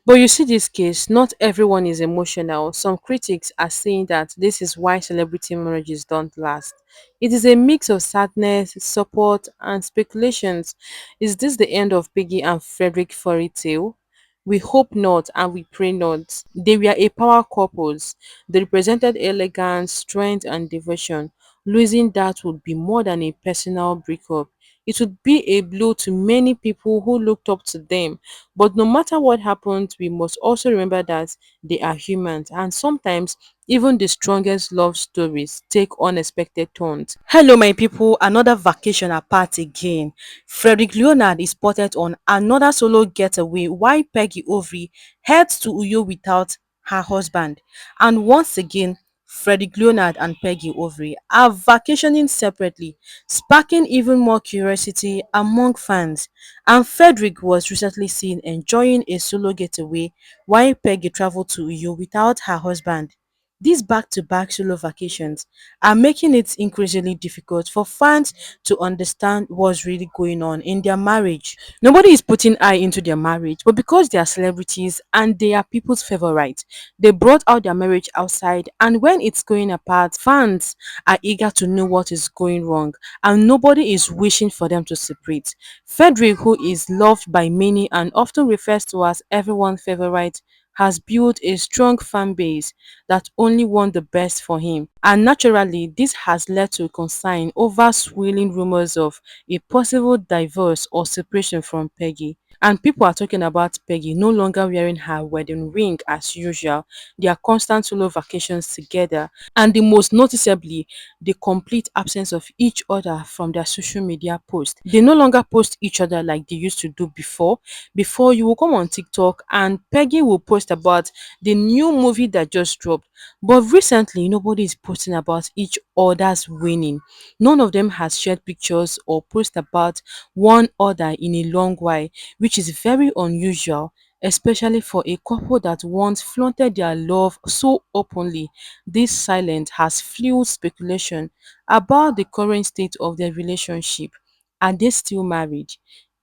But you see this case, not everyone is emotional. Some critics are saying that this is why celebrity marriages don't last. It is a mix of sadness, support, and speculations. Is this the end of Peggy and Frederick fairy tale? We hope not and we pray not. They were a power couples. They represented elegance, strength, and devotion. Losing that would be more than a personal breakup. It would be a blow to many people who looked up to them. But no matter what happens, we must also remember that they are humans, and sometimes even the strongest love stories take unexpected turns. Hello, my people. Another vacation apart again. Frederick Leonard is spotted on another solo getaway while Peggy Ovry heads to Uyo without her husband. And once again, Frederick Leonard and Peggy Ovry are vacationing separately, sparking even more curiosity among fans. And Frederick was recently seen enjoying a solo getaway while Peggy traveled to Uyo without her husband. These back-to-back solo vacations are making it increasingly difficult for fans to understand what's really going on in their marriage. Nobody is putting eye into their marriage, but because they are celebrities and they are people's favorite, they brought out their marriage outside. And when it's going apart, fans are eager to know what is going wrong, and nobody is wishing for them to separate. Frederick, who is loved by many and often refers to as everyone's favorite, has built a strong fan base that only want the best for him. And naturally, this has led to concern over swirling rumors of a possible divorce or separation from Peggy. And people are talking about Peggy no longer wearing her wedding ring as usual, their constant solo vacations together, and the most noticeably, the complete absence of each other from their social media posts. They no longer post each other like they used to do before. Before, you will come on TikTok and Peggy will post about the new movie that just dropped. But recently, nobody is posting about each other's winning. None of them has shared pictures or post about one other in a long while, which is very unusual, especially for a couple that once flaunted their love so openly. This silence has fueled speculation about the current state of their relationship. Are they still married?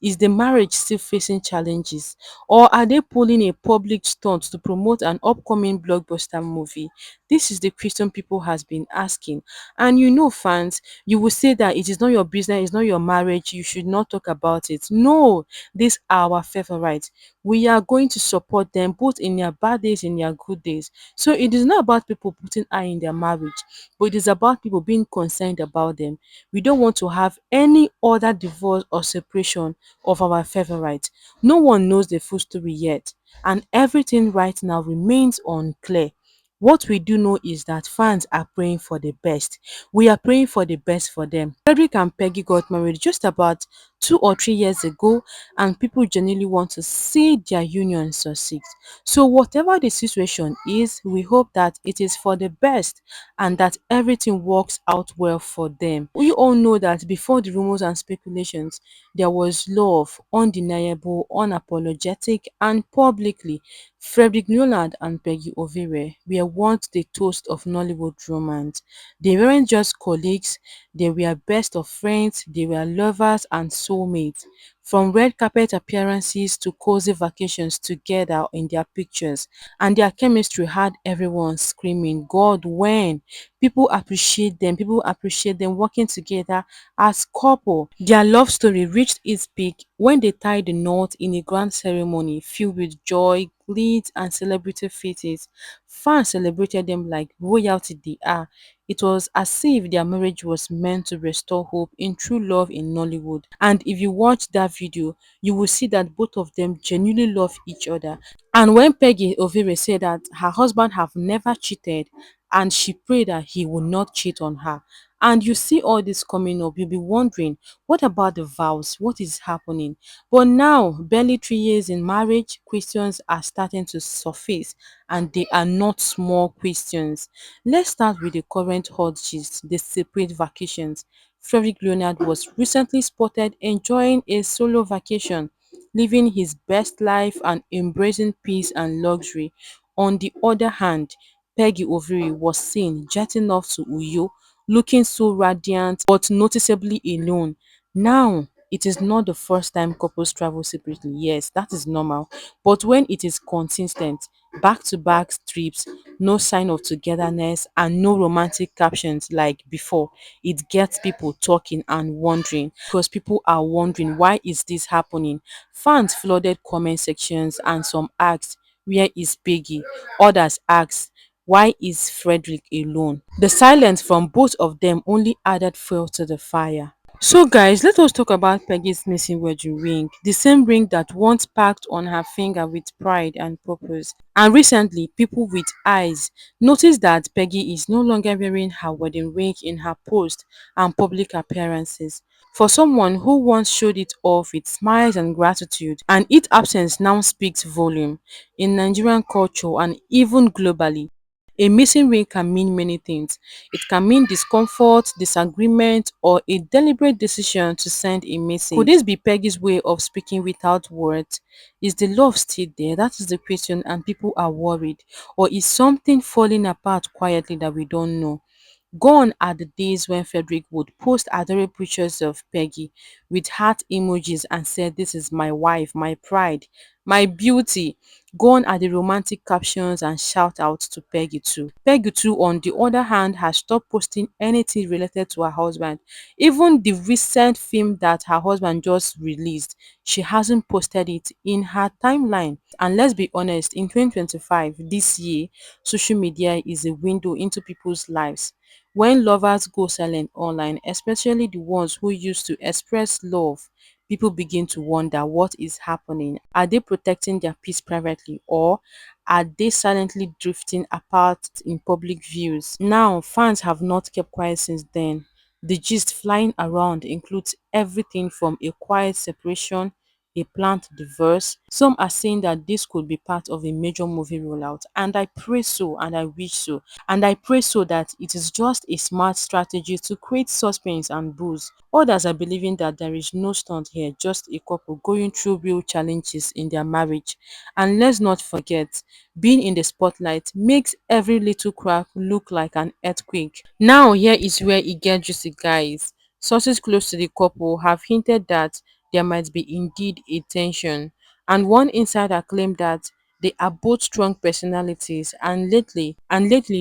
Is the marriage still facing challenges? Or are they pulling a public stunt to promote an upcoming blockbuster movie? This is the question people has been asking. And you know, fans, you will say that it is not your business, it's not your marriage, you should not talk about it. No, these are our favorite. We are going to support them both in their bad days, in their good days. So it is not about people putting eye in their marriage, but it is about people being concerned about them. We don't want to have any other divorce or separation of our favorite. No one knows the full story yet, and everything right now remains unclear. What we do know is that fans are praying for the best. We are praying for the best for them. Frederick and Peggy got married just about 2 or 3 years ago, and people genuinely want to see their union succeed. So, whatever the situation is, we hope that it is for the best and that everything works out well for them. We all know that before the rumors and speculations, there was love, undeniable, unapologetic, and publicly. Frederick Newland and Peggy Ovire were once the toast of Nollywood romance. They weren't just colleagues, they were best of friends, they were lovers and soulmates. From red carpet appearances to cozy vacations together in their pictures, and their chemistry had everyone screaming, God, when? People appreciate them working together as couple. Their love story reached its peak when they tied the knot in a grand ceremony filled with joy, glitz, and celebrity feasts. Fans celebrated them like royalty they are. It was as if their marriage was meant to restore hope in true love in Nollywood. And if you watch that video, you will see that both of them genuinely love each other. And when Peggy Ovire said that her husband have never cheated and she prayed that he would not cheat on her, and you see all this coming up, you'll be wondering, what about the vows? What is happening? But now, barely 3 years in marriage, questions are starting to surface, and they are not small questions. Let's start with the current hot gist, the separate vacations. Frederick Leonard was recently spotted enjoying a solo vacation, living his best life and embracing peace and luxury. On the other hand, Peggy Oviri was seen jetting off to Uyo, looking so radiant but noticeably alone. Now, It is not the first time couples travel separately. Yes, that is normal. But when it is consistent, back to back trips, no sign of togetherness, and no romantic captions like before, it gets people talking and wondering, because people are wondering, why is this happening? Fans flooded comment sections and some asked, where is Peggy? Others asked, why is Frederick alone? The silence from both of them only added fuel to the fire. So guys, let us talk about Peggy's missing wedding ring, the same ring that once packed on her finger with pride and purpose. And recently, people with eyes noticed that Peggy is no longer wearing her wedding ring in her post and public appearances. For someone who once showed it off with smiles and gratitude, and its absence now speaks volume in Nigerian culture and even globally. A missing ring can mean many things. It can mean discomfort, disagreement, or a deliberate decision to send a message. Could this be Peggy's way of speaking without words? Is the love still there? That is the question, and people are worried. Or is something falling apart quietly that we don't know? Gone are the days when Frederick would post adorable pictures of Peggy with heart emojis and said, "This is my wife, my pride, my beauty." Gone are the romantic captions and shout outs to Peggy too. Peggy too, on the other hand, has stopped posting anything related to her husband. Even the recent film that her husband just released, she hasn't posted it in her timeline. And let's be honest, in 2025, this year, social media is a window into people's lives. When lovers go silent online, especially the ones who used to express love, people begin to wonder what is happening. Are they protecting their peace privately, or are they silently drifting apart in public views? Now, fans have not kept quiet since then. The gist flying around includes everything from a quiet separation, a planned divorce. Some are saying that this could be part of a major movie rollout, and I pray so, and I wish so. And I pray so that it is just a smart strategy to create suspense and buzz. Others are believing that there is no stunt here, just a couple going through real challenges in their marriage. And let's not forget, being in the spotlight makes every little crack look like an earthquake. Now, here is where it gets juicy, guys. Sources close to the couple have hinted that there might be indeed a tension, and one insider claimed that they are both strong personalities, and lately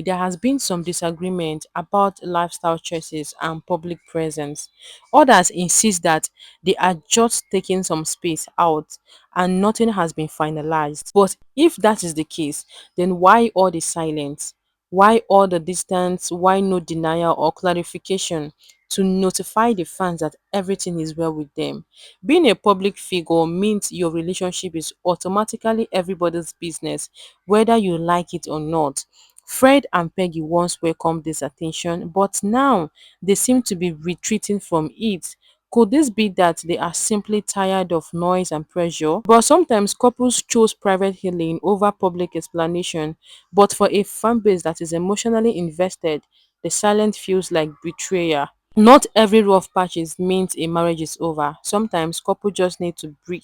there has been some disagreement about lifestyle choices and public presence. Others insist that they are just taking some space out and nothing has been finalized. But if that is the case, then why all the silence? Why all the distance? Why no denial or clarification to notify the fans that everything is well with them? Being a public figure means your relationship is automatically everybody's business, whether you like it or not. Fred and Peggy once welcomed this attention, but now they seem to be retreating from it. Could this be that they are simply tired of noise and pressure? But sometimes couples choose private healing over public explanation. But for a fan base that is emotionally invested, the silence feels like betrayal. Not every rough patches means a marriage is over. Sometimes couples just need to breathe,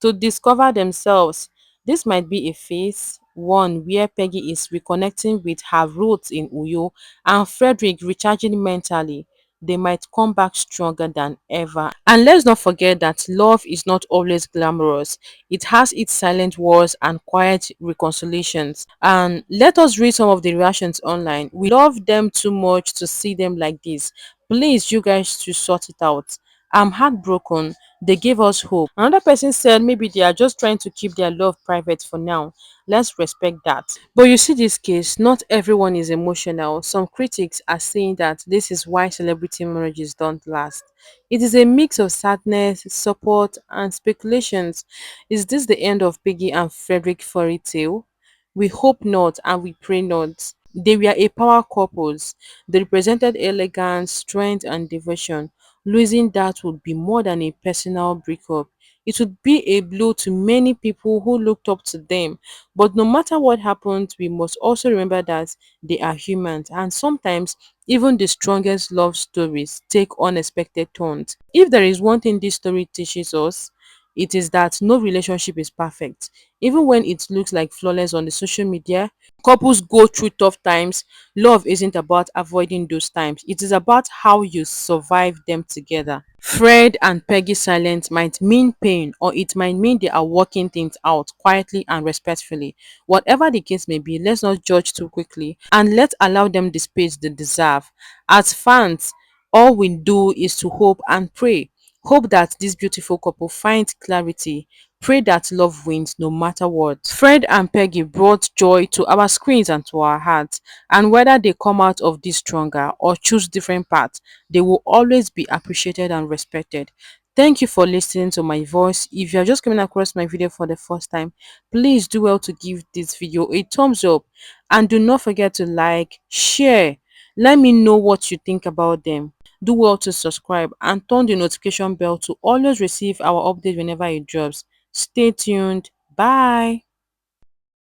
to discover themselves. This might be a phase one where Peggy is reconnecting with her roots in Uyo and Frederick recharging mentally. They might come back stronger than ever. And let's not forget that love is not always glamorous. It has its silent wars and quiet reconciliations. And let us read some of the reactions online. We love them too much to see them like this. Please, you guys to sort it out. I'm heartbroken. They gave us hope. Another person said maybe they are just trying to keep their love private for now. Let's respect that. But you see this case, not everyone is emotional. Some critics are saying that this is why celebrity marriages don't last. It is a mix of sadness, support, and speculations. Is this the end of Peggy and Frederick fairy tale? We hope not, and we pray not. They were a power couples. They represented elegance, strength, and devotion. Losing that would be more than a personal breakup. It would be a blow to many people who looked up to them. But no matter what happens, we must also remember that they are humans, and sometimes even the strongest love stories take unexpected turns. If there is one thing this story teaches us, it is that no relationship is perfect. Even when it looks like flawless on the social media, couples go through tough times. Love isn't about avoiding those times, it is about how you survive them together. Fred and Peggy's silence might mean pain, or it might mean they are working things out quietly and respectfully. Whatever the case may be, let's not judge too quickly and let's allow them the space they deserve. As fans, all we do is to hope and pray. Hope that this beautiful couple finds clarity. Pray that love wins no matter what. Fred and Peggy brought joy to our screens and to our hearts, and whether they come out of this stronger or choose different paths, they will always be appreciated and respected. Thank you for listening to my voice. If you're just coming across my video for the first time, please do well to give this video a thumbs up and do not forget to like, share. Let me know what you think about them. Do well to subscribe and turn the notification bell to always receive our update whenever it drops. Stay tuned. Bye.